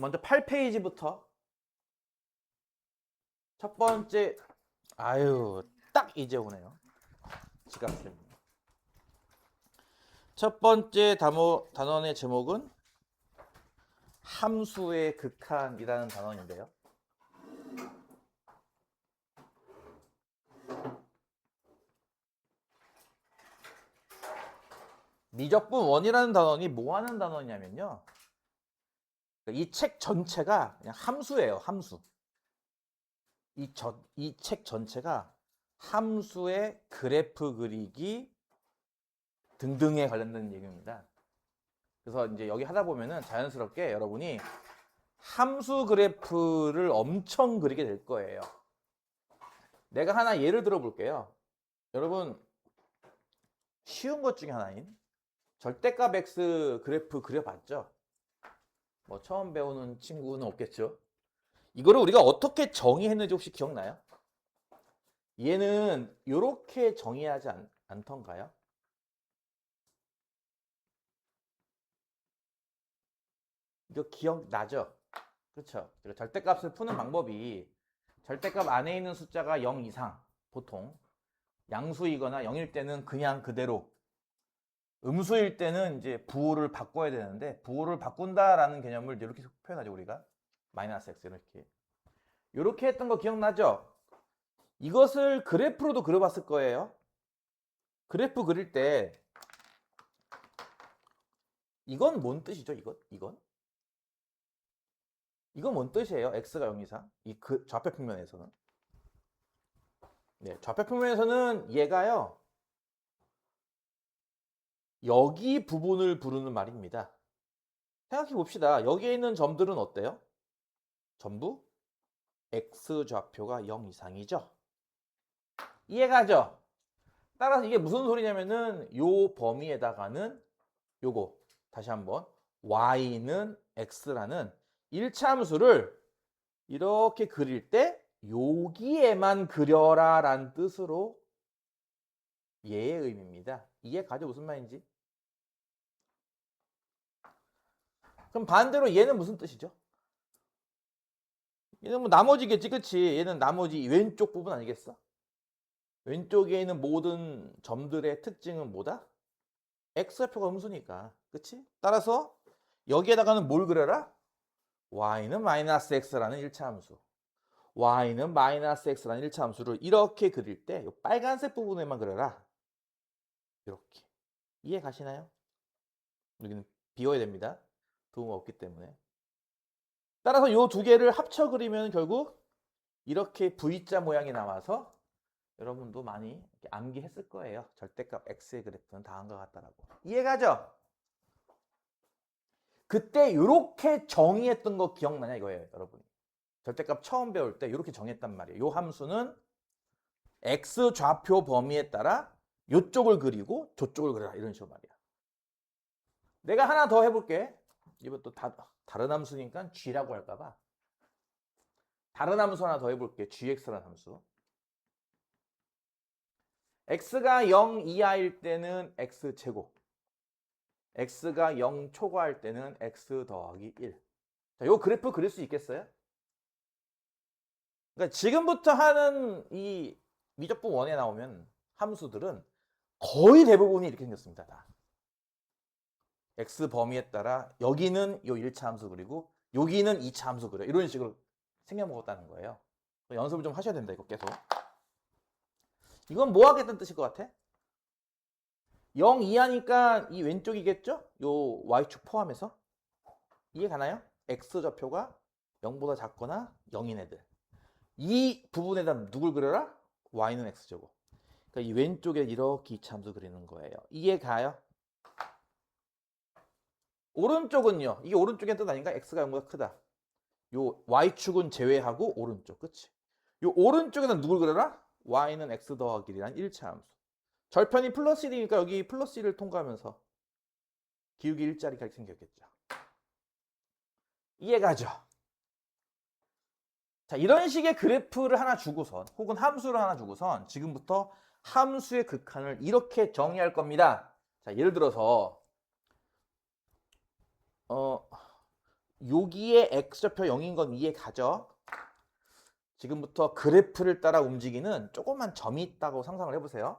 먼저 8페이지부터 첫 번째, 딱 이제 오네요. 지각생. 첫 번째 단원의 제목은 함수의 극한이라는 단원인데요. 미적분 원이라는 단원이 뭐 하는 단원이냐면요. 이 책 전체가 그냥 함수예요, 함수. 이 책 전체가 함수의 그래프 그리기 등등에 관련된 얘기입니다. 그래서 이제 여기 하다 보면은 자연스럽게 여러분이 함수 그래프를 엄청 그리게 될 거예요. 내가 하나 예를 들어 볼게요. 여러분, 쉬운 것 중에 하나인 절대값 x 그래프 그려봤죠? 뭐 처음 배우는 친구는 없겠죠? 이거를 우리가 어떻게 정의했는지 혹시 기억나요? 얘는 이렇게 정의하지 않던가요? 이거 기억나죠? 그렇죠? 절대값을 푸는 방법이 절대값 안에 있는 숫자가 0 이상, 보통 양수이거나 0일 때는 그냥 그대로, 음수일 때는 이제 부호를 바꿔야 되는데, 부호를 바꾼다라는 개념을 이렇게 표현하죠, 우리가. 마이너스 x 이렇게 했던 거 기억나죠? 이것을 그래프로도 그려봤을 거예요. 그래프 그릴 때 이건 뭔 뜻이죠? 이건 뭔 뜻이에요? x가 0 이상? 좌표 평면에서는. 네, 좌표 평면에서는 얘가요, 여기 부분을 부르는 말입니다. 생각해 봅시다. 여기에 있는 점들은 어때요? 전부 x좌표가 0 이상이죠? 이해가죠? 따라서 이게 무슨 소리냐면은 요 범위에다가는 요거 다시 한번 y는 x라는 1차 함수를 이렇게 그릴 때 여기에만 그려라 라는 뜻으로 얘의 의미입니다. 이해가죠? 무슨 말인지? 그럼 반대로 얘는 무슨 뜻이죠? 얘는 뭐 나머지겠지, 그치? 얘는 나머지 왼쪽 부분 아니겠어? 왼쪽에 있는 모든 점들의 특징은 뭐다? x좌표가 음수니까, 그치? 따라서 여기에다가는 뭘 그려라? y는 마이너스 x라는 1차 함수, y는 마이너스 x라는 1차 함수를 이렇게 그릴 때 이 빨간색 부분에만 그려라. 이렇게. 이해 가시나요? 여기는 비워야 됩니다. 도움 없기 때문에. 따라서 이 두 개를 합쳐 그리면 결국 이렇게 V자 모양이 나와서 여러분도 많이 암기했을 거예요. 절대값 x의 그래프는 다음과 같다라고. 이해가죠? 그때 이렇게 정의했던 거 기억나냐 이거예요, 여러분. 절대값 처음 배울 때 이렇게 정했단 말이에요. 이 함수는 x 좌표 범위에 따라 이쪽을 그리고 저쪽을 그려라, 이런 식으로 말이야. 내가 하나 더 해볼게. 이것도 다른 함수니까 g라고 할까봐. 다른 함수 하나 더 해볼게. gx라는 함수. x가 0 이하일 때는 x제곱, x가 0 초과할 때는 x 더하기 1. 자, 요 그래프 그릴 수 있겠어요? 그러니까 지금부터 하는 이 미적분 원에 나오면 함수들은 거의 대부분이 이렇게 생겼습니다. 다. x 범위에 따라 여기는 요 1차 함수 그리고 여기는 2차 함수 그려. 이런 식으로 생겨먹었다는 거예요. 연습을 좀 하셔야 된다, 이거 계속. 이건 뭐 하겠다는 뜻일 것 같아? 0 이하니까 이 왼쪽이겠죠? 요 y축 포함해서. 이해 가나요? x좌표가 0보다 작거나 0인 애들. 이 부분에다 누굴 그려라? y는 x제곱. 그러니까 이 왼쪽에 이렇게 이차함수 그리는 거예요. 이해 가요? 오른쪽은요. 이게 오른쪽의 뜻 아닌가? x가 0보다 크다. 요 y축은 제외하고 오른쪽. 그치? 요 오른쪽에다 누굴 그려라? y는 x 더하기 1이란 1차 함수. 절편이 플러스 1이니까 여기 플러스 1을 통과하면서 기울기 1자리 이렇게 생겼겠죠. 이해가죠? 자, 이런 식의 그래프를 하나 주고선 혹은 함수를 하나 주고선 지금부터 함수의 극한을 이렇게 정의할 겁니다. 자, 예를 들어서 여기에 x좌표 0인 건 이해 가죠? 지금부터 그래프를 따라 움직이는 조그만 점이 있다고 상상을 해보세요.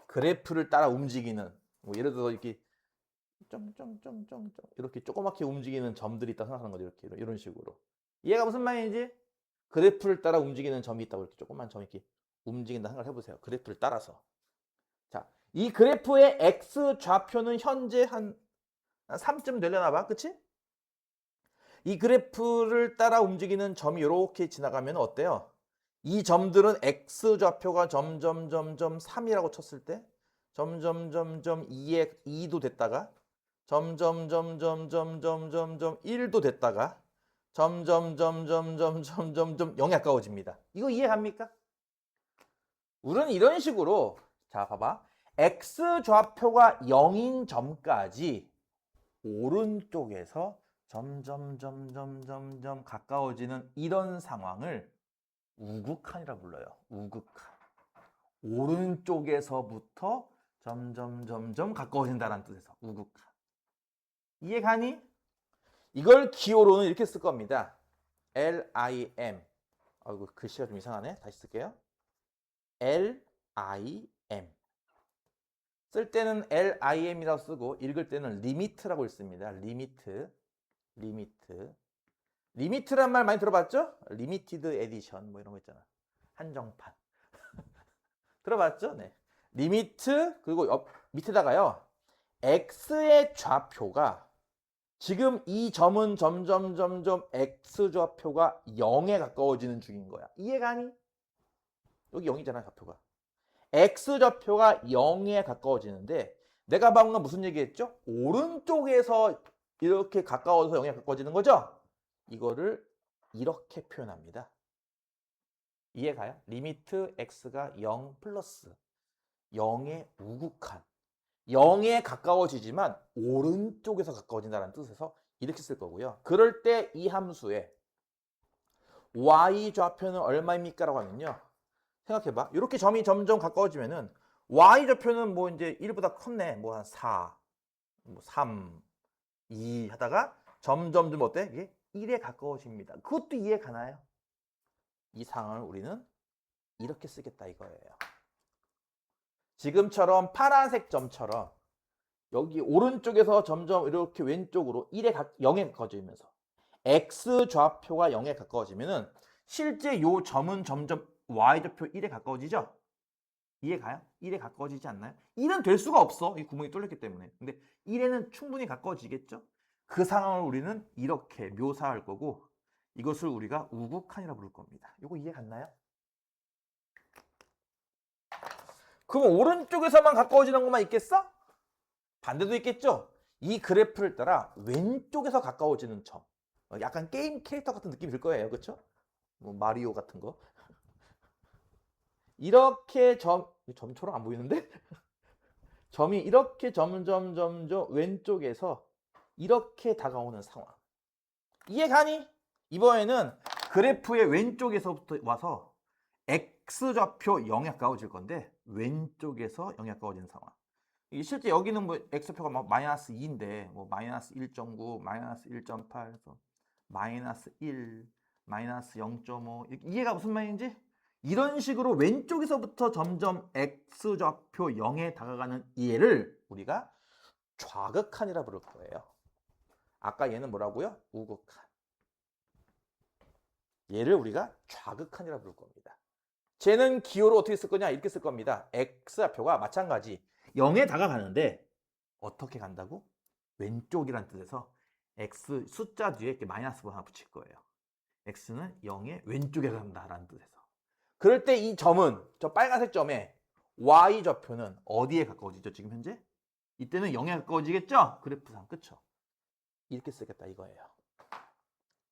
그래프를 따라 움직이는 뭐 예를 들어 이렇게 점점점점점 이렇게 조그맣게 움직이는 점들이 있다고 생각하는 거죠. 이렇게 이런 식으로. 이해가 무슨 말인지? 그래프를 따라 움직이는 점이 있다고 이렇게 조그만 점이 이렇게 움직인다 생각을 해보세요. 그래프를 따라서. 자, 이 그래프의 x 좌표는 현재 한 3쯤 되려나 봐. 그치? 이 그래프를 따라 움직이는 점이 이렇게 지나가면 어때요? 이 점들은 x 좌표가 점점 3이라고 쳤을 때 점점 2도 됐다가 점점 1도 됐다가 점점 0에 가까워집니다. 이거 이해 갑니까? 우리는 이런 식으로 자 봐봐. x 좌표가 0인 점까지 오른쪽에서 점점 가까워지는 이런 상황을 우극한이라 불러요. 우극한. 오른쪽에서부터 점점 가까워진다는 뜻에서 우극한. 이해 가니? 이걸 기호로는 이렇게 쓸 겁니다. LIM. 아이고 글씨가 좀 이상하네. 다시 쓸게요. LIM. 쓸 때는 LIM이라고 쓰고 읽을 때는 리미트라고 읽습니다. 리미트. 리미트란 말 많이 들어봤죠? 리미티드 에디션 뭐 이런 거 있잖아. 한정판. 들어봤죠? 네. 리미트 그리고 밑에다가요. x의 좌표가 지금 이 점은 점점 x 좌표가 0에 가까워지는 중인 거야. 이해가니? 여기 0이잖아, 좌표가. x 좌표가 0에 가까워지는데 내가 방금 무슨 얘기했죠? 오른쪽에서 이렇게 가까워서 0에 가까워지는 거죠? 이거를 이렇게 표현합니다. 이해가요? 리미트 x가 0 플러스 0의 우극한 0에 가까워지지만 오른쪽에서 가까워진다는 뜻에서 이렇게 쓸 거고요. 그럴 때 이 함수의 y 좌표는 얼마입니까? 라고 하면요. 생각해봐. 이렇게 점이 점점 가까워지면은 y 좌표는 뭐 이제 1보다 컸네. 뭐 한 4, 뭐 3, 2 하다가 점점 어때? 이게 1에 가까워집니다. 그것도 이해 가나요? 이 상황을 우리는 이렇게 쓰겠다 이거예요. 지금처럼 파란색 점처럼 여기 오른쪽에서 점점 이렇게 왼쪽으로 0에 가까워지면서 x 좌표가 0에 가까워지면은 실제 요 점은 점점 y좌표 1에 가까워지죠? 이해가요? 1에 가까워지지 않나요? 1은 될 수가 없어. 이 구멍이 뚫렸기 때문에. 근데 1에는 충분히 가까워지겠죠? 그 상황을 우리는 이렇게 묘사할 거고 이것을 우리가 우극한이라 부를 겁니다. 이거 이해 갔나요? 그럼 오른쪽에서만 가까워지는 것만 있겠어? 반대도 있겠죠? 이 그래프를 따라 왼쪽에서 가까워지는 점. 약간 게임 캐릭터 같은 느낌이 들 거예요. 그렇죠? 뭐 마리오 같은 거. 이렇게 점처럼 안 보이는데? 점이 이렇게 점점 왼쪽에서 이렇게 다가오는 상황. 이해가니? 이번에는 그래프의 왼쪽에서부터 와서 x좌표 0에 가까워질 건데 왼쪽에서 0에 가까워지는 상황. 실제 여기는 뭐 x표가 막 마이너스 2인데 뭐 마이너스 1.9, 마이너스 1.8, 그래서 마이너스 1, 마이너스 0.5 이해가 무슨 말인지? 이런 식으로 왼쪽에서부터 점점 x좌표 0에 다가가는 얘를 우리가 좌극한이라 부를 거예요. 아까 얘는 뭐라고요? 우극한. 얘를 우리가 좌극한이라 부를 겁니다. 쟤는 기호로 어떻게 쓸 거냐? 이렇게 쓸 겁니다. x좌표가 마찬가지 0에 다가가는데 어떻게 간다고? 왼쪽이란 뜻에서 x 숫자 뒤에 이렇게 마이너스 하나 붙일 거예요. x는 0의 왼쪽에 간다라는 뜻에서. 그럴 때 이 점은 저 빨간색 점에 y좌표는 어디에 가까워지죠? 지금 현재? 이때는 0에 가까워지겠죠? 그래프상. 그쵸? 이렇게 쓰겠다 이거예요.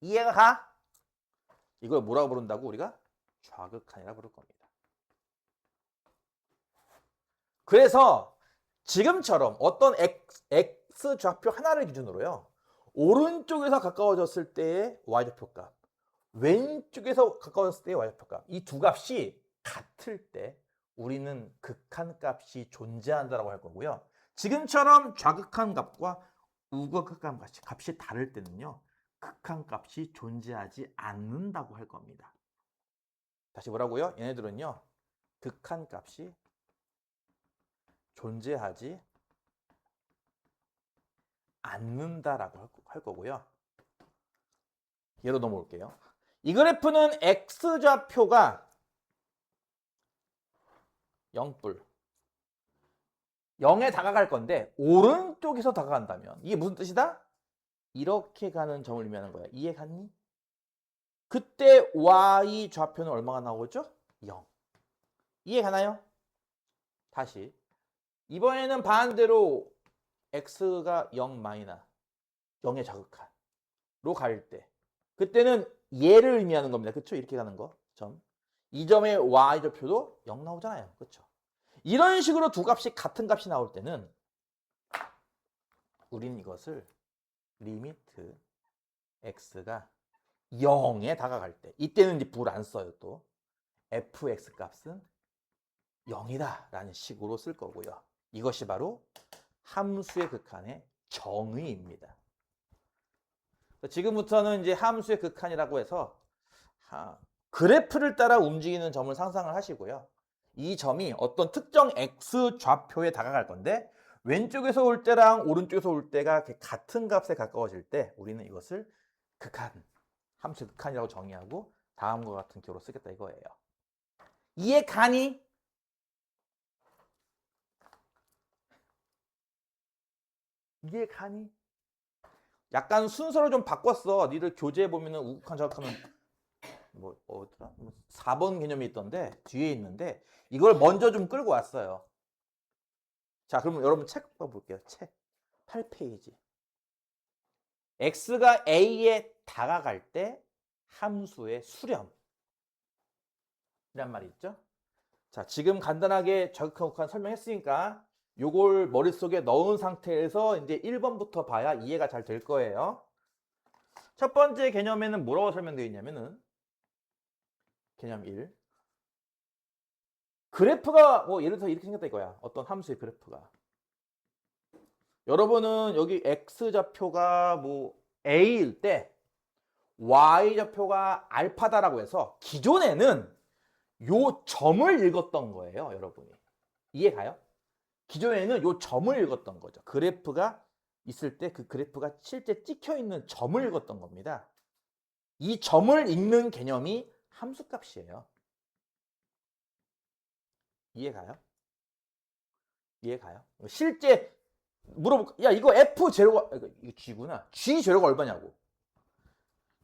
이해가 가? 이걸 뭐라고 부른다고? 우리가 좌극한이라 부를 겁니다. 그래서 지금처럼 어떤 x 좌표 하나를 기준으로요. 오른쪽에서 가까워졌을 때의 y좌표 값, 왼쪽에서 가까워졌을 때의 y좌표 값, 이 두 값이 같을 때 우리는 극한 값이 존재한다라고 할 거고요. 지금처럼 좌극한 값과 우극한 값이 다를 때는요. 극한값이 존재하지 않는다고 할 겁니다. 다시 뭐라고요? 얘네들은요. 극한값이 존재하지 않는다라고 할 거고요. 예로 넘어올게요. 이 그래프는 x좌표가 0불 0에 다가갈 건데 오른쪽에서 다가간다면 이게 무슨 뜻이다? 이렇게 가는 점을 의미하는 거야. 이해 갔니? 그때 y 좌표는 얼마가 나오죠? 0. 이해 가나요? 다시 이번에는 반대로 x가 0 마이너 0의 자극한로 갈 때 그때는 얘를 의미하는 겁니다. 그렇죠? 이렇게 가는 거. 점. 이 점의 y 좌표도 0 나오잖아요. 그렇죠? 이런 식으로 두 값이 같은 값이 나올 때는 우리는 이것을 리미트 x가 0에 다가갈 때 이때는 이제 불 안 써요. 또 fx 값은 0이다 라는 식으로 쓸 거고요. 이것이 바로 함수의 극한의 정의입니다. 지금부터는 이제 함수의 극한이라고 해서 그래프를 따라 움직이는 점을 상상을 하시고요. 이 점이 어떤 특정 x 좌표에 다가갈 건데 왼쪽에서 올 때랑 오른쪽에서 올 때가 같은 값에 가까워질 때 우리는 이것을 극한, 함수의 극한이라고 정의하고 다음과 같은 기호로 쓰겠다 이거예요. 이해 가니? 이해 가니? 약간 순서를 좀 바꿨어. 니들 교재에 보면은 우극한 자극하면 뭐 어디더라? 4번 개념이 있던데 뒤에 있는데 이걸 먼저 좀 끌고 왔어요. 자, 그러면 여러분 책 봐볼게요. 책 8페이지. x가 a에 다가갈 때 함수의 수렴 이란 말이 있죠. 자, 지금 간단하게 자극한 설명했으니까 요걸 머릿속에 넣은 상태에서 이제 1번부터 봐야 이해가 잘 될 거예요. 첫 번째 개념에는 뭐라고 설명되어 있냐면은 개념 1. 그래프가 뭐 예를 들어서 이렇게 생겼다 이거야. 어떤 함수의 그래프가. 여러분은 여기 x좌표가 뭐 a일 때 y좌표가 알파다라고 해서 기존에는 요 점을 읽었던 거예요, 여러분이. 이해 가요? 기존에는 요 점을 읽었던 거죠. 그래프가 있을 때 그 그래프가 실제 찍혀 있는 점을 읽었던 겁니다. 이 점을 읽는 개념이 함수값이에요. 이해 가요? 이해 가요? 실제 물어볼까? 야, 이거 F 제로가 이거 G구나. G 제로가 얼마냐고.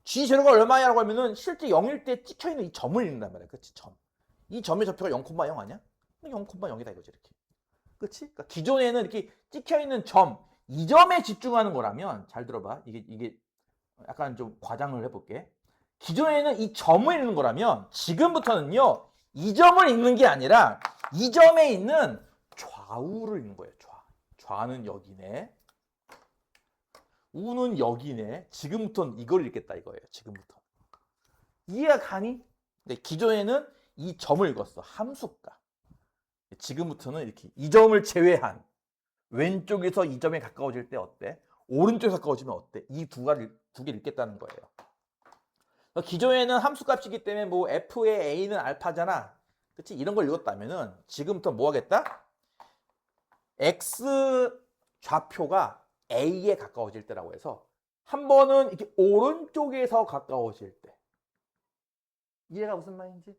G 제로가 얼마냐고 하면은 실제 0일 때 찍혀 있는 이 점을 읽는단 말이야. 그렇지? 점. 이 점의 좌표가 0,0 아니야? 0,0이다 이거지, 이렇게. 그렇지? 그러니까 기존에는 이렇게 찍혀 있는 점, 이 점에 집중하는 거라면 잘 들어봐. 이게 약간 좀 과장을 해볼게. 기존에는 이 점을 읽는 거라면 지금부터는요. 이 점을 읽는 게 아니라 이 점에 있는 좌우를 읽는 거예요. 좌는 여기네. 우는 여기네. 지금부터는 이걸 읽겠다 이거예요. 지금부터. 이해가 가니? 근데 기존에는 이 점을 읽었어. 함수가. 지금부터는 이렇게 이 점을 제외한 왼쪽에서 이 점에 가까워질 때 어때? 오른쪽에 가까워지면 어때? 이 두 개를 읽겠다는 거예요. 기존에는 함수값이기 때문에 뭐 f의 a는 알파잖아. 그치? 이런 걸 읽었다면은 지금부터 뭐 하겠다? x 좌표가 a에 가까워질 때라고 해서 한 번은 이렇게 오른쪽에서 가까워질 때. 이해가 무슨 말인지?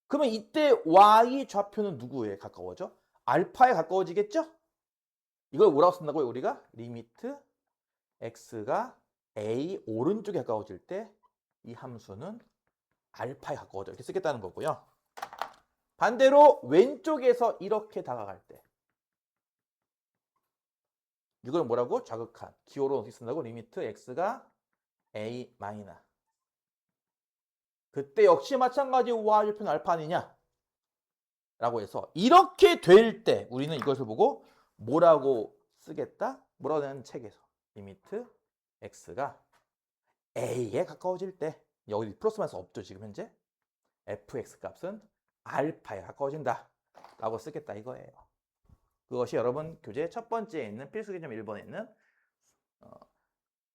그러면 이때 y 좌표는 누구에 가까워져? 알파에 가까워지겠죠? 이걸 뭐라고 쓴다고요? 우리가 리미트 x가 a 오른쪽에 가까워질 때 이 함수는 알파에 가까워져 이렇게 쓰겠다는 거고요. 반대로 왼쪽에서 이렇게 다가갈 때 이걸 뭐라고? 좌극한 기호로 어떻게 쓴다고? 리미트 x가 a 마이너. 그때 역시 마찬가지 y 좌표는 알파 아니냐? 라고 해서 이렇게 될 때 우리는 이것을 보고 뭐라고 쓰겠다? 뭐라고 되는 책에서 리미트 x가 a에 가까워질 때 여기 플러스 마이너스 없죠 지금 현재 fx 값은 알파에 가까워진다 라고 쓰겠다 이거예요. 그것이 여러분 교재 첫 번째에 있는 필수 개념 1번에 있는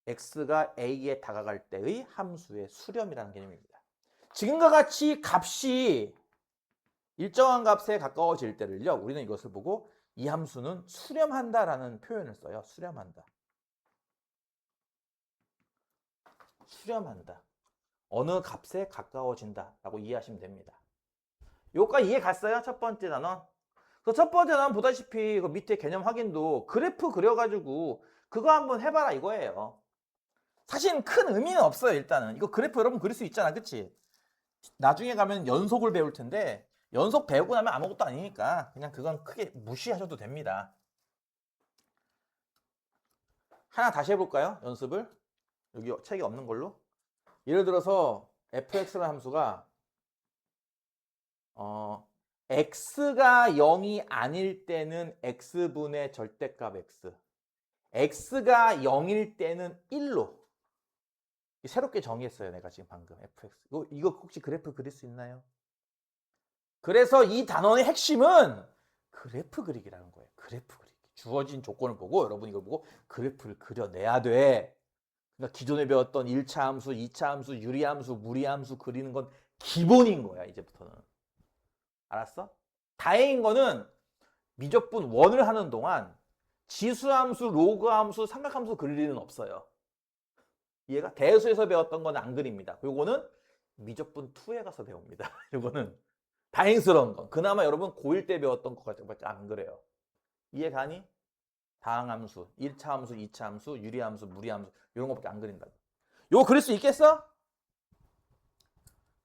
x가 a에 다가갈 때의 함수의 수렴이라는 개념입니다. 지금과 같이 값이 일정한 값에 가까워질 때를요, 우리는 이것을 보고 이 함수는 수렴한다라는 표현을 써요. 수렴한다. 수렴한다. 어느 값에 가까워진다라고 이해하시면 됩니다. 요거까지 이해 갔어요? 첫 번째 단원. 그 첫 번째 단원 보다시피 그 밑에 개념 확인도 그래프 그려가지고 그거 한번 해봐라 이거예요. 사실 큰 의미는 없어요. 일단은 이거 그래프 여러분 그릴 수 있잖아, 그치? 나중에 가면 연속을 배울 텐데 연속 배우고 나면 아무것도 아니니까 그냥 그건 크게 무시하셔도 됩니다. 하나 다시 해볼까요? 연습을. 여기 책이 없는 걸로. 예를 들어서 fx라는 함수가 x가 0이 아닐 때는 x분의 절대값 x, x가 0일 때는 1로 새롭게 정의했어요. 내가 지금 방금 fx. 이거 혹시 그래프 그릴 수 있나요? 그래서 이 단원의 핵심은 그래프 그리기라는 거예요. 그래프 그리기. 주어진 조건을 보고 여러분이 이걸 보고 그래프를 그려내야 돼. 그러니까 기존에 배웠던 1차 함수, 2차 함수, 유리함수, 무리함수 그리는 건 기본인 거야. 이제부터는. 알았어? 다행인 거는 미적분 원을 하는 동안 지수함수, 로그함수, 삼각함수 그릴 일은 없어요. 이해가? 대수에서 배웠던 건 안 그립니다. 요거는 미적분 2에 가서 배웁니다. 요거는 다행스러운 건. 그나마 여러분 고1 때 배웠던 것까지밖에 안 그래요. 이해가니? 다항함수, 1차 함수, 2차 함수, 유리함수, 무리함수 이런 것밖에 안 그린다고. 요거 그릴 수 있겠어?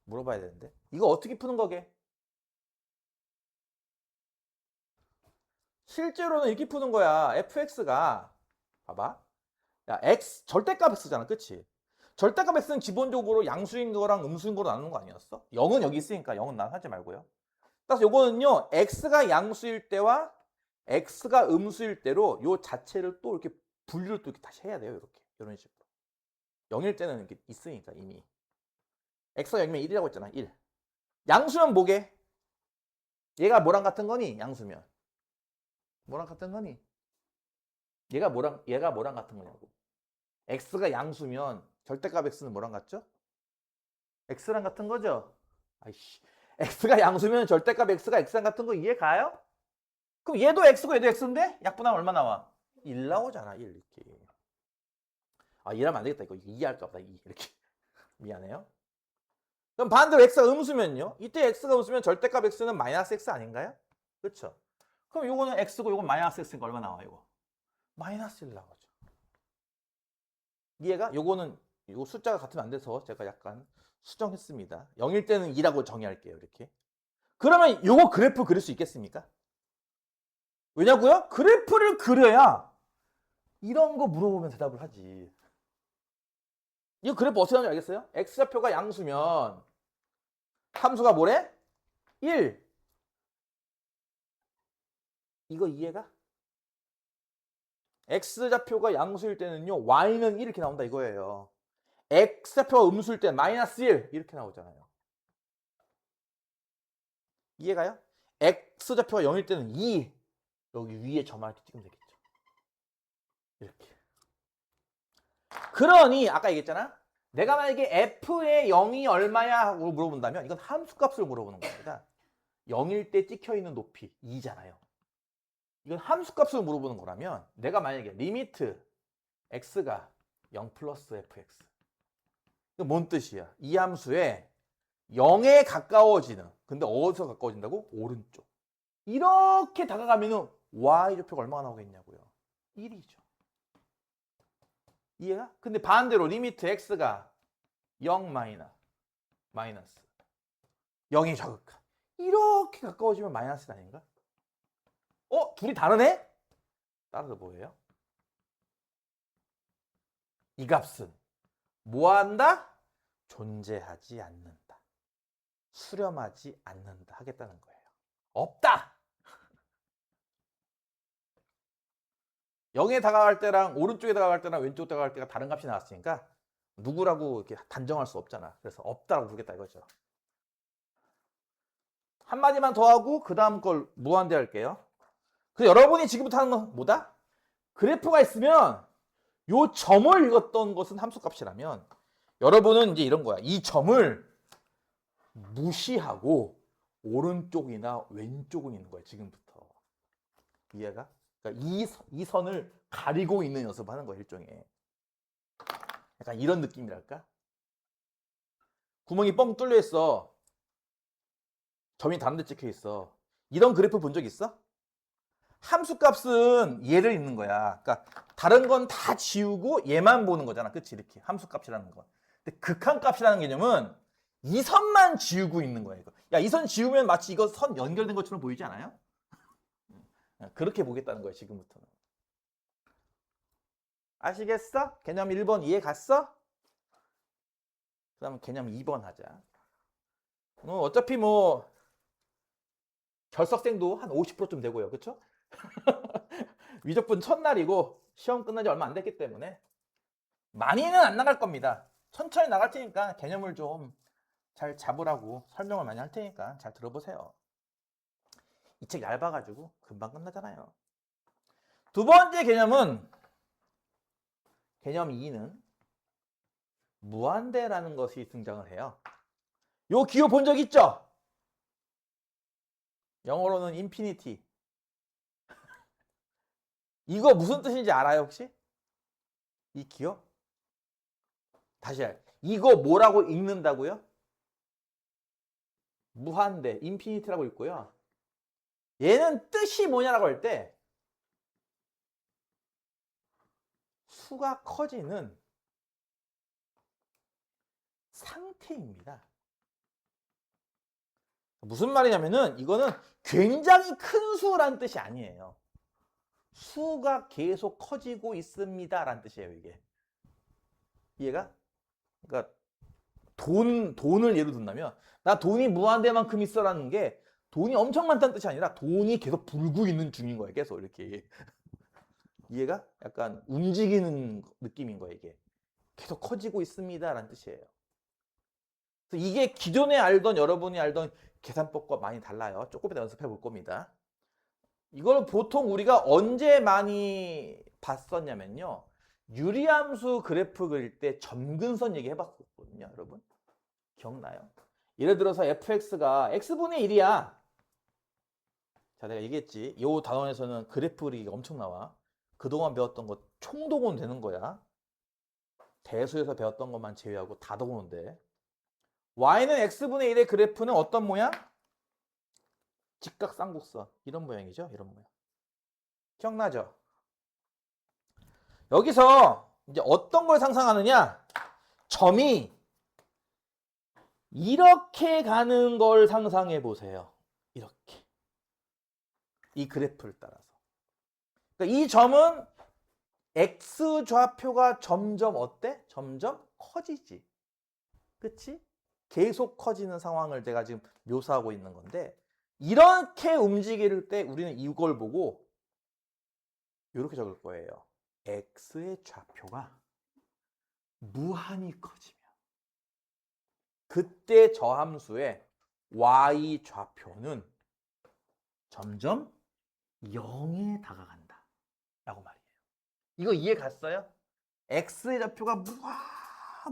물어봐야 되는데. 이거 어떻게 푸는 거게? 실제로는 이렇게 푸는 거야. fx가 봐봐. 야, x 절대값 x잖아. 그치? 절대값 x는 기본적으로 양수인 거랑 음수인 거로 나누는 거 아니었어? 0은 여기 있으니까 0은 난 하지 말고요. 따라서 요거는요. x가 양수일 때와 x가 음수일 때로 요 자체를 또 이렇게 분류를 또 이렇게 다시 해야 돼요. 이렇게. 이런 식으로. 0일 때는 이렇게 있으니까 이미. x가 0이면 1이라고 했잖아. 1. 양수면 뭐게? 얘가 뭐랑 같은 거니? 양수면. 뭐랑 같은 거니? 얘가 뭐랑 같은 거냐고. x가 양수면 절대값 x는 뭐랑 같죠? x랑 같은 거죠? 아이씨. x가 양수면 절대값 x가 x랑 같은 거 이해 가요? 그럼 얘도 x고 얘도 x인데 약분하면 얼마 나와? 1 나오잖아. 1 이렇게. 아, 이러면 안 되겠다. 이거 이해할까 보다. 이렇게. 미안해요. 그럼 반대로 x가 음수면요? 이때 x가 음수면 절대값 x는 마이너스 x 아닌가요? 그렇죠? 그럼 요거는 x고 요건 마이너스 x니까 얼마 나와 이거? 마이너스 1 나오죠. 이해가? 요거는 요 숫자가 같으면 안 돼서 제가 약간 수정했습니다. 0일 때는 2라고 정의할게요. 이렇게. 그러면 요거 그래프 그릴 수 있겠습니까? 왜냐고요? 그래프를 그려야 이런 거 물어보면 대답을 하지. 이거 그래프 어떻게 하는지 알겠어요? x좌표가 양수면 함수가 뭐래? 1. 이거 이해가? x좌표가 양수일 때는요. y는 1 이렇게 나온다 이거예요. x좌표가 음수일 때는 마이너스 1 이렇게 나오잖아요. 이해가요? x좌표가 0일 때는 2. 여기 위에 점을 이렇게 찍으면 되겠죠. 이렇게. 그러니 아까 얘기했잖아. 내가 만약에 f의 0이 얼마야 하고 물어본다면 이건 함수값을 물어보는 겁니다. 0일 때 찍혀있는 높이 2잖아요. 이건 함수값을 물어보는 거라면 내가 만약에 리미트 x가 0 플러스 fx. 이건 뭔 뜻이야? 이 함수에 0에 가까워지는. 근데 어디서 가까워진다고? 오른쪽. 이렇게 다가가면은 y좌표가 얼마나 나오겠냐고요. 1이죠. 이해가? 근데 반대로 리미트 x가 0 마이너스 0이 좌극한. 이렇게 가까워지면 마이너스 아닌가? 둘이 다르네? 따라서 뭐예요? 이 값은 뭐한다? 존재하지 않는다. 수렴하지 않는다 하겠다는 거예요. 없다! 0에 다가갈 때랑 오른쪽에 다가갈 때랑 왼쪽에 다가갈 때가 다른 값이 나왔으니까 누구라고 이렇게 단정할 수 없잖아. 그래서 없다라고 부르겠다 이거죠. 한마디만 더 하고 그 다음 걸 무한대 할게요. 그래서 여러분이 지금부터 하는 건 뭐다? 그래프가 있으면 요 점을 읽었던 것은 함수값이라면 여러분은 이제 이런 거야. 이 점을 무시하고 오른쪽이나 왼쪽은 있는 거야. 지금부터. 이해가? 그러니까 이 선을 가리고 있는 연습을 하는 거야. 일종의. 약간 이런 느낌이랄까? 구멍이 뻥 뚫려 있어. 점이 다른 데 찍혀 있어. 이런 그래프 본 적 있어? 함수값은 얘를 읽는 거야. 그러니까 다른 건 다 지우고 얘만 보는 거잖아. 그치? 이렇게 함수값이라는 건. 근데 극한값이라는 개념은 이 선만 지우고 있는 거야. 이거. 야, 이 선 지우면 마치 이거 선 연결된 것처럼 보이지 않아요? 그렇게 보겠다는 거야. 지금부터는. 아시겠어? 개념 1번 이해 갔어? 그 다음 개념 2번 하자. 어차피 뭐 결석생도 한 50%쯤 되고요. 그쵸? 위적분 첫날이고 시험 끝난 지 얼마 안 됐기 때문에 많이는 안 나갈 겁니다. 천천히 나갈 테니까 개념을 좀 잘 잡으라고 설명을 많이 할 테니까 잘 들어보세요. 이 책 얇아가지고 금방 끝나잖아요. 두 번째 개념은 개념 2는 무한대라는 것이 등장을 해요. 요 기호 본 적 있죠? 영어로는 인피니티. 이거 무슨 뜻인지 알아요 혹시? 이 기호? 다시 해. 이거 뭐라고 읽는다고요? 무한대, 인피니티라고 읽고요. 얘는 뜻이 뭐냐라고 할 때 수가 커지는 상태입니다. 무슨 말이냐면은 이거는 굉장히 큰 수라는 뜻이 아니에요. 수가 계속 커지고 있습니다 라는 뜻이에요. 이게 이해가? 그러니까 돈을 예로 든다면 나 돈이 무한대만큼 있어라는 게 돈이 엄청 많다는 뜻이 아니라 돈이 계속 불고 있는 중인 거예요. 계속 이렇게 이해가? 약간 움직이는 느낌인 거예요. 이게 계속 커지고 있습니다 라는 뜻이에요. 그래서 이게 기존에 알던 여러분이 알던 계산법과 많이 달라요. 조금 이따 연습해 볼 겁니다. 이걸 보통 우리가 언제 많이 봤었냐면요. 유리함수 그래프 그릴 때 점근선 얘기 해봤거든요. 여러분 기억나요? 예를 들어서 fx가 x분의 1이야. 자, 내가 얘기했지. 이 단원에서는 그래프 그리기가 엄청 나와. 그동안 배웠던 거 총동원 되는 거야. 대수에서 배웠던 것만 제외하고 다 동원돼. y는 x분의 1의 그래프는 어떤 모양? 직각쌍곡선. 이런 모양이죠. 이런 모양. 기억나죠? 여기서 이제 어떤 걸 상상하느냐? 점이 이렇게 가는 걸 상상해 보세요. 이렇게. 이 그래프를 따라서. 그러니까 이 점은 x좌표가 점점 어때? 점점 커지지. 그치? 계속 커지는 상황을 내가 지금 묘사하고 있는 건데 이렇게 움직일 때 우리는 이걸 보고 이렇게 적을 거예요. x의 좌표가 무한히 커지면 그때 저 함수의 y 좌표는 점점 0에 다가간다 라고 말이에요. 이거 이해 갔어요? x의 좌표가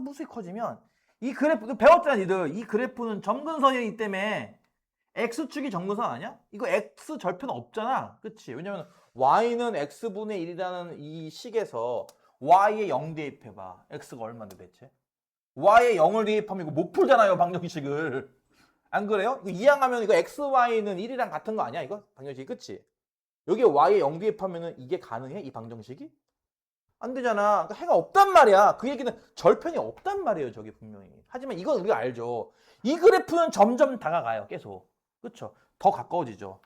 무수히 커지면 이 그래프 배웠잖아 니들. 이 그래프는 점근선이기 때문에 x축이 점근선 아니야? 이거 x 절편 없잖아. 그치? 왜냐면 y는 x분의 1이라는 이 식에서 y에 0 대입해봐. x가 얼마인데 대체? y에 0을 대입하면 이거 못 풀잖아요. 방정식을. 안 그래요? 이거 이항하면 이거 xy는 1이랑 같은 거 아니야? 이거 방정식이. 그치? 여기에 y에 0 대입하면은 이게 가능해? 이 방정식이? 안 되잖아. 그러니까 해가 없단 말이야. 그 얘기는 절편이 없단 말이에요. 저게 분명히. 하지만 이건 우리가 알죠. 이 그래프는 점점 다가가요. 계속. 그렇죠? 더 가까워지죠.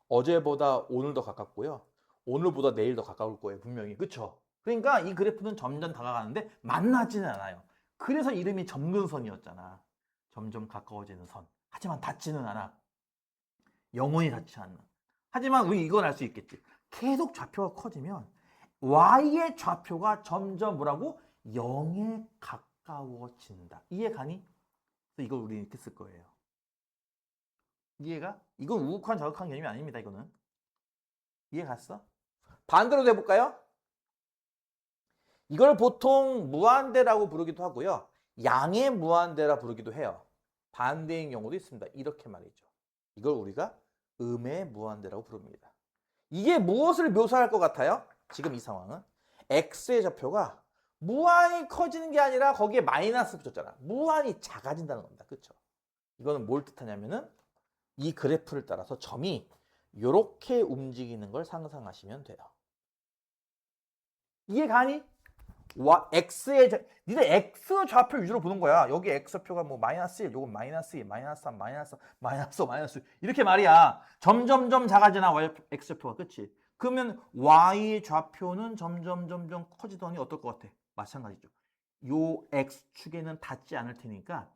어제보다 오늘 더 가깝고요. 오늘보다 내일 더 가까울 거예요. 분명히. 그렇죠? 그러니까 이 그래프는 점점 다가가는데 만나지는 않아요. 그래서 이름이 점근선이었잖아. 점점 가까워지는 선. 하지만 닿지는 않아. 영원히 닿지 않는. 하지만 우리 이건 알 수 있겠지. 계속 좌표가 커지면 y의 좌표가 점점 뭐라고? 0에 가까워진다. 이해 가니? 이걸 우리 이렇게 쓸 거예요. 이해가? 이건 우극한 자극한 개념이 아닙니다. 이거는. 이해 갔어? 반대로 해볼까요? 이걸 보통 무한대라고 부르기도 하고요. 양의 무한대라 부르기도 해요. 반대인 경우도 있습니다. 이렇게 말이죠. 이걸 우리가 음의 무한대라고 부릅니다. 이게 무엇을 묘사할 것 같아요? 지금 이 상황은 x의 좌표가 무한히 커지는 게 아니라 거기에 마이너스 붙였잖아. 무한히 작아진다는 겁니다. 그렇죠? 이거는 뭘 뜻하냐면은 이 그래프를 따라서 점이 이렇게 움직이는 걸 상상하시면 돼요. 이해가니? 니네 x 좌표 위주로 보는 거야. 여기 x표가 뭐 마이너스 1, 요건 마이너스 2, 마이너스 3, 마이너스 5, 이렇게 말이야. 점점점 작아지나 x표가, 그치? 그러면 y 좌표는 점점 커지더니 어떨 것 같아? 마찬가지죠. 요 x축에는 닿지 않을 테니까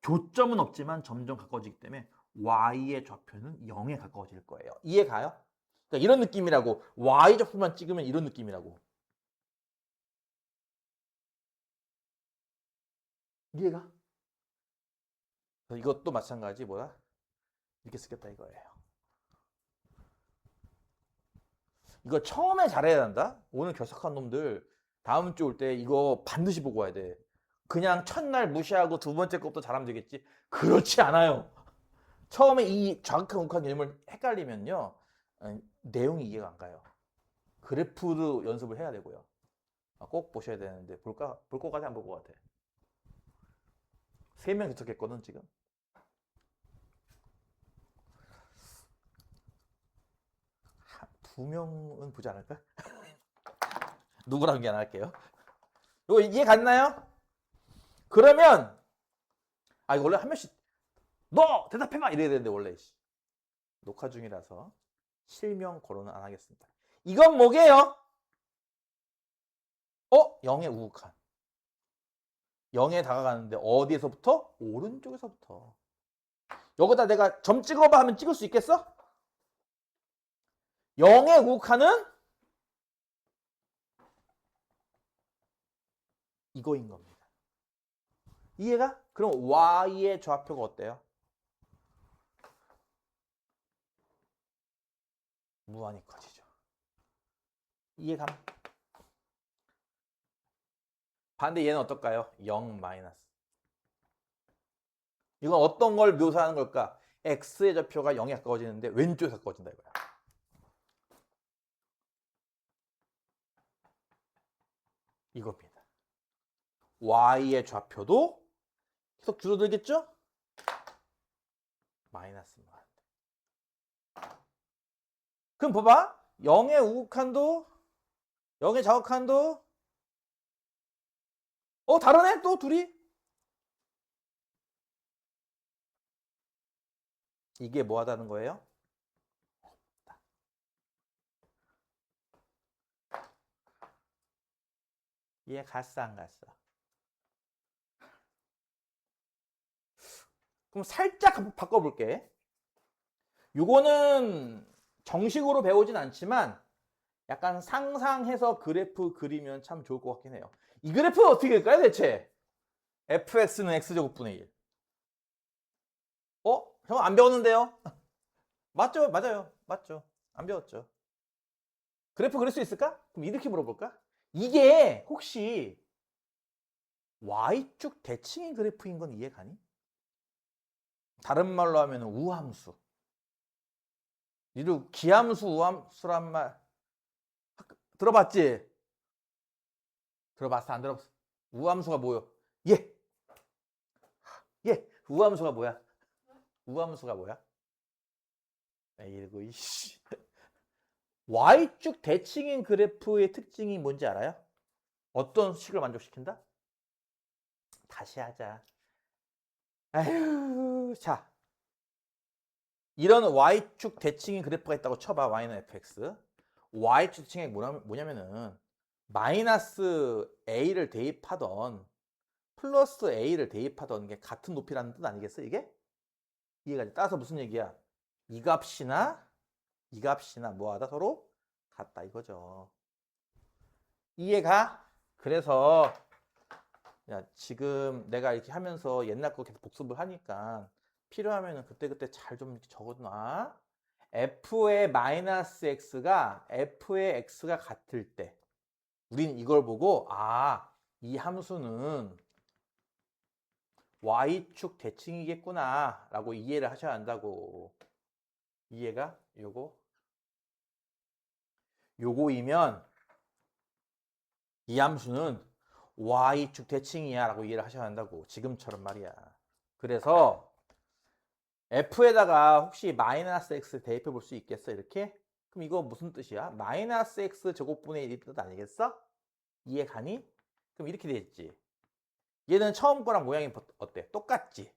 교점은 없지만 점점 가까워지기 때문에 y의 좌표는 0에 가까워질 거예요. 이해가요? 그러니까 이런 느낌이라고. y 좌표만 찍으면 이런 느낌이라고. 이해가? 이것도 마찬가지 뭐야? 이렇게 쓰겠다 이거예요. 이거 처음에 잘해야 한다. 오늘 결석한 놈들 다음 주 올 때 이거 반드시 보고 와야 돼. 그냥 첫날 무시하고 두 번째 것부터 잘하면 되겠지? 그렇지 않아요. 처음에 이 정확한 우한 개념을 헷갈리면요. 내용이 이해가 안 가요. 그래프도 연습을 해야 되고요. 꼭 보셔야 되는데 볼 거까지 안 볼 것 같아. 3명 결석했거든 지금. 두 명은 보지 않을까? 누구랑 안 할게요. 이거 이해 갔나요? 그러면 이거 원래 한 명씩 너 대답해봐 이래야 되는데 원래 녹화 중이라서 실명 거론은 안 하겠습니다. 이건 뭐게요? 0의 우극한. 0에 다가가는데 어디에서부터? 오른쪽에서부터. 여기다 내가 점 찍어봐 하면 찍을 수 있겠어? 0의 우극한은 이거인 겁니다. 이해가? 그럼 y의 좌표가 어때요? 무한히 커지죠. 이해감? 반대 얘는 어떨까요? 0 마이너스. 이건 어떤 걸 묘사하는 걸까? x의 좌표가 0에 가까워지는데 왼쪽에 가까워진다 이거야. 이겁니다. y의 좌표도 계속 줄어들겠죠? 마이너스 무한. 그럼 봐봐. 0의 우극한도 0의 좌극한도 다르네 또 둘이. 이게 뭐 하다는 거예요? 없다. 이해 갔어 안 갔어? 그럼 살짝 바꿔볼게. 요거는 정식으로 배우진 않지만 약간 상상해서 그래프 그리면 참 좋을 것 같긴 해요. 이 그래프는 어떻게 될까요 대체? fx는 x제곱분의 1. 형 안 배웠는데요? 맞죠? 맞아요. 맞죠? 안 배웠죠. 그래프 그릴 수 있을까? 그럼 이렇게 물어볼까? 이게 혹시 y축 대칭의 그래프인 건 이해가니? 다른 말로 하면 우함수. 니도 기함수, 우함수란 말 들어봤지? 들어봤어? 안 들어봤어? 우함수가 뭐요? 예. 우함수가 뭐야? 우함수가 뭐야? 이거 이씨. y축 대칭인 그래프의 특징이 뭔지 알아요? 어떤 식을 만족시킨다? 다시 하자. 아휴, 자. 이런 y축 대칭인 그래프가 있다고 쳐봐. y는 fx. y축 대칭이 뭐냐면은 마이너스 a를 대입하던 플러스 a를 대입하던 게 같은 높이라는 뜻 아니겠어 이게? 이해가 돼. 따라서 무슨 얘기야? 이 값이나 뭐하다 서로 같다 이거죠. 이해가? 그래서 야, 지금 내가 이렇게 하면서 옛날 거 계속 복습을 하니까 필요하면은 그때그때 잘 좀 적어놔. f의 마이너스 x가 f의 x가 같을 때 우린 이걸 보고 이 함수는 y축 대칭이겠구나 라고 이해를 하셔야 한다고. 이해가 요거이면 이 함수는 y축 대칭이야 라고 이해를 하셔야 한다고. 지금처럼 말이야. 그래서 f에다가 혹시 마이너스 x 대입해 볼 수 있겠어? 이렇게? 그럼 이거 무슨 뜻이야? 마이너스 x 제곱분의 1이 뜻 아니겠어? 이해 가니? 그럼 이렇게 되겠지. 얘는 처음 거랑 모양이 어때? 똑같지?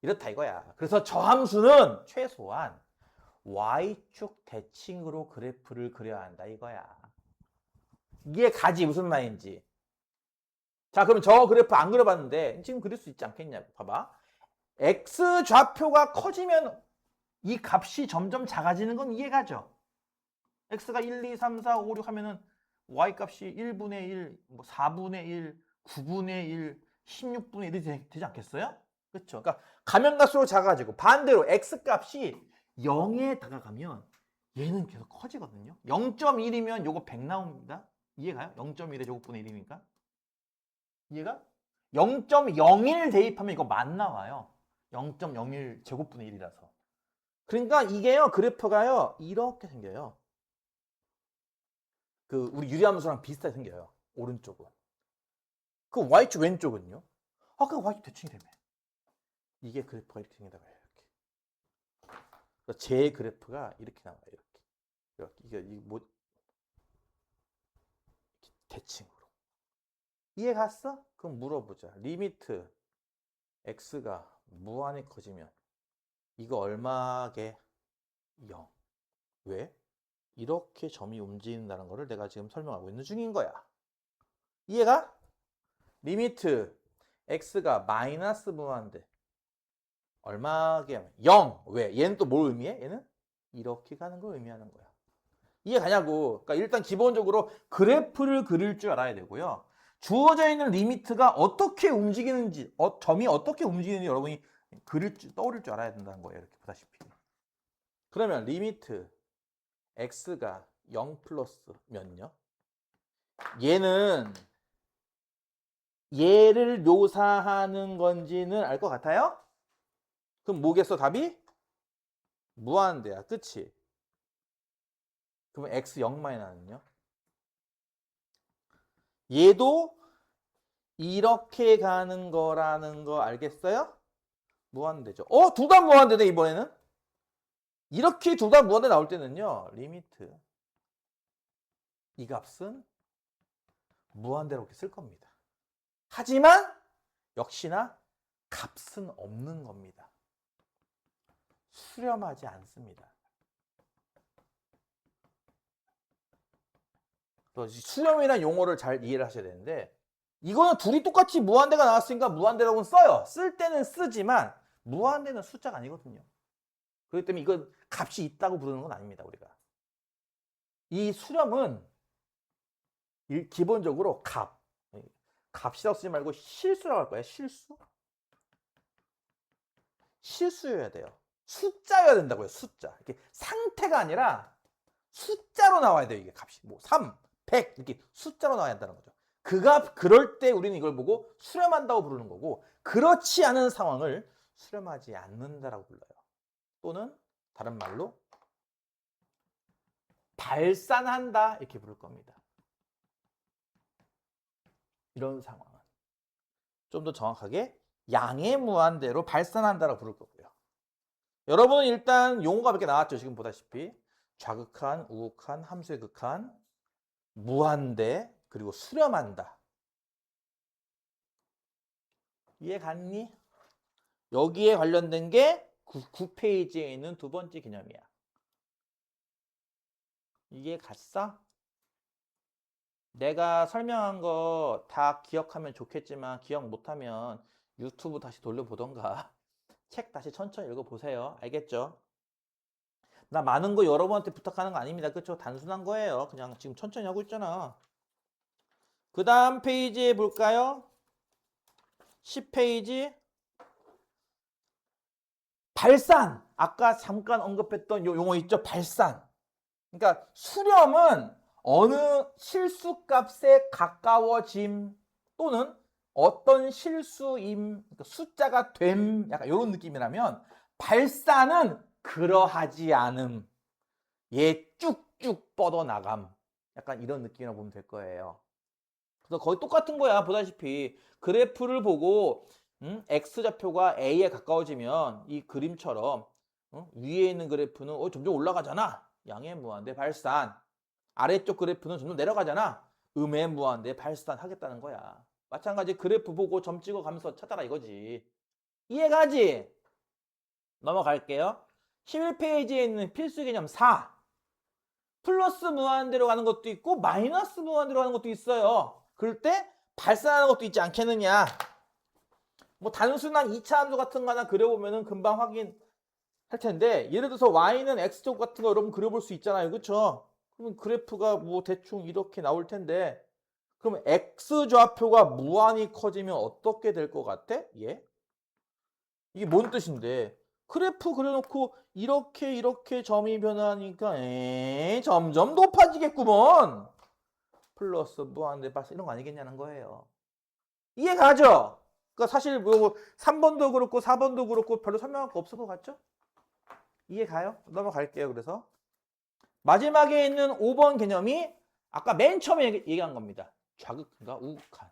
이렇다 이거야. 그래서 저 함수는 최소한 y축 대칭으로 그래프를 그려야 한다 이거야. 이해 가지? 무슨 말인지. 자, 그럼 저 그래프 안 그려봤는데 지금 그릴 수 있지 않겠냐고. 봐봐. x 좌표가 커지면 이 값이 점점 작아지는 건 이해가죠? x가 1, 2, 3, 4, 5, 6 하면은 y 값이 1분의 1, 뭐 4분의 1, 9분의 1, 16분의 1이 되지 않겠어요? 그렇죠? 그러니까 가면 갈수록 작아지고 반대로 x 값이 0에 다가가면 얘는 계속 커지거든요. 0.1이면 요거 100 나옵니다. 이해가요? 0.1의 제곱분의 1이니까. 이해가? 0.01 대입하면 이거 만 나와요. 0.01 제곱분의 1이라서. 그러니까 이게요, 그래프가요, 이렇게 생겨요. 우리 유리함수랑 비슷하게 생겨요. 오른쪽은. 그 y축 왼쪽은요? 그 y축 대칭이 되네. 이게 그래프가 이렇게 생긴다고 해요. 이렇게. 제 그래프가 이렇게 나와요. 이렇게. 이게 뭐 대칭으로. 이해 갔어? 그럼 물어보자. 리미트 x가 무한히 커지면 이거 얼마게? 0. 왜? 이렇게 점이 움직인다는 거를 내가 지금 설명하고 있는 중인 거야. 이해가? 리미트 x가 마이너스 무한대 얼마게? 0. 왜? 얘는 또 뭘 의미해? 얘는 이렇게 가는 걸 의미하는 거야. 이해 가냐고. 그러니까 일단 기본적으로 그래프를 그릴 줄 알아야 되고요. 주어져 있는 리미트가 어떻게 움직이는지, 점이 어떻게 움직이는지 여러분이 떠오를 줄 알아야 된다는 거예요. 이렇게 보다시피. 그러면 리미트 x가 0 플러스 몇요? 얘를 묘사하는 건지는 알 것 같아요? 그럼 뭐겠어 답이? 무한대야. 그치? 그러면 x 0마이너는요? 얘도 이렇게 가는 거라는 거 알겠어요? 무한대죠. 둘 다 무한대네 이번에는. 이렇게 둘 다 무한대 나올 때는요. 리미트 이 값은 무한대로 이렇게 쓸 겁니다. 하지만 역시나 값은 없는 겁니다. 수렴하지 않습니다. 수렴이라는 용어를 잘 이해를 하셔야 되는데 이거는 둘이 똑같이 무한대가 나왔으니까 무한대라고는 써요. 쓸 때는 쓰지만 무한대는 숫자가 아니거든요. 그렇기 때문에 이건 값이 있다고 부르는 건 아닙니다. 우리가. 이 수렴은 기본적으로 값이라고 쓰지 말고 실수라고 할 거예요. 실수여야 돼요. 숫자여야 된다고요. 숫자. 이렇게 상태가 아니라 숫자로 나와야 돼요. 이게 값이. 뭐 3, 100 이렇게 숫자로 나와야 한다는 거죠. 그럴 때 우리는 이걸 보고 수렴한다고 부르는 거고 그렇지 않은 상황을 수렴하지 않는다라고 불러요. 또는 다른 말로 발산한다 이렇게 부를 겁니다. 이런 상황은 좀 더 정확하게 양의 무한대로 발산한다라고 부를 거고요. 여러분은 일단 용어가 몇 개 나왔죠. 지금 보다시피 좌극한, 우극한, 함수의 극한, 무한대, 그리고 수렴한다. 이해 갔니? 여기에 관련된 게 9페이지에 있는 두 번째 개념이야. 이해 갔어? 내가 설명한 거 다 기억하면 좋겠지만 기억 못하면 유튜브 다시 돌려보던가 책 다시 천천히 읽어보세요. 알겠죠? 나 많은 거 여러분한테 부탁하는 거 아닙니다. 그렇죠? 단순한 거예요. 그냥 지금 천천히 하고 있잖아. 그 다음 페이지에 볼까요? 10페이지. 발산. 아까 잠깐 언급했던 요 용어 있죠? 발산. 그러니까 수렴은 어느 실수값에 가까워짐 또는 어떤 실수임, 그러니까 숫자가 됨, 약간 이런 느낌이라면 발산은 그러하지 않음. 얘 쭉쭉 뻗어나감. 약간 이런 느낌이라고 보면 될 거예요. 그래서 거의 똑같은 거야. 보다시피 그래프를 보고 X좌표가 A에 가까워지면 이 그림처럼 위에 있는 그래프는 점점 올라가잖아. 양의 무한대 발산. 아래쪽 그래프는 점점 내려가잖아. 음의 무한대 발산하겠다는 거야. 마찬가지 그래프 보고 점 찍어 가면서 찾아라 이거지. 이해가지? 넘어갈게요. 11페이지에 있는 필수 개념 4. 플러스 무한대로 가는 것도 있고 마이너스 무한대로 가는 것도 있어요. 그럴 때 발산하는 것도 있지 않겠느냐. 뭐 단순한 2차 함수 같은 거 하나 그려보면은 금방 확인할 텐데 예를 들어서 y는 x축 같은 거 여러분 그려볼 수 있잖아요. 그쵸? 그러면 그래프가 뭐 대충 이렇게 나올 텐데 그럼 x좌표가 무한히 커지면 어떻게 될 것 같아? 예? 이게 뭔 뜻인데? 그래프 그려놓고 이렇게 점이 변하니까 점점 높아지겠구먼. 플러스 무한대 발산 이런 거 아니겠냐는 거예요. 이해가죠? 그러니까 사실 뭐 3번도 그렇고 4번도 그렇고 별로 설명할 거 없을 것 같죠? 이해가요? 넘어갈게요. 그래서 마지막에 있는 5번 개념이 아까 맨 처음에 얘기한 겁니다. 좌극한과 우극한.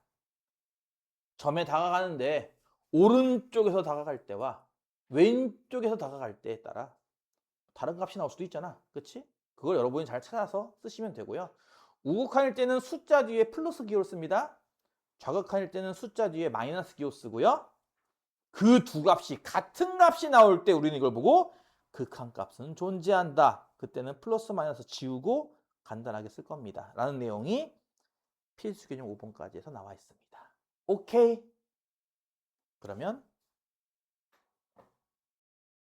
점에 다가가는데 오른쪽에서 다가갈 때와 왼쪽에서 다가갈 때에 따라 다른 값이 나올 수도 있잖아. 그치? 그걸 여러분이 잘 찾아서 쓰시면 되고요. 우극한일 때는 숫자 뒤에 플러스 기호를 씁니다. 좌극한일 때는 숫자 뒤에 마이너스 기호 쓰고요. 그 두 값이 같은 값이 나올 때 우리는 이걸 보고 극한값은 존재한다. 그때는 플러스 마이너스 지우고 간단하게 쓸 겁니다. 라는 내용이 필수 개념 5번까지 해서 나와 있습니다. 오케이? 그러면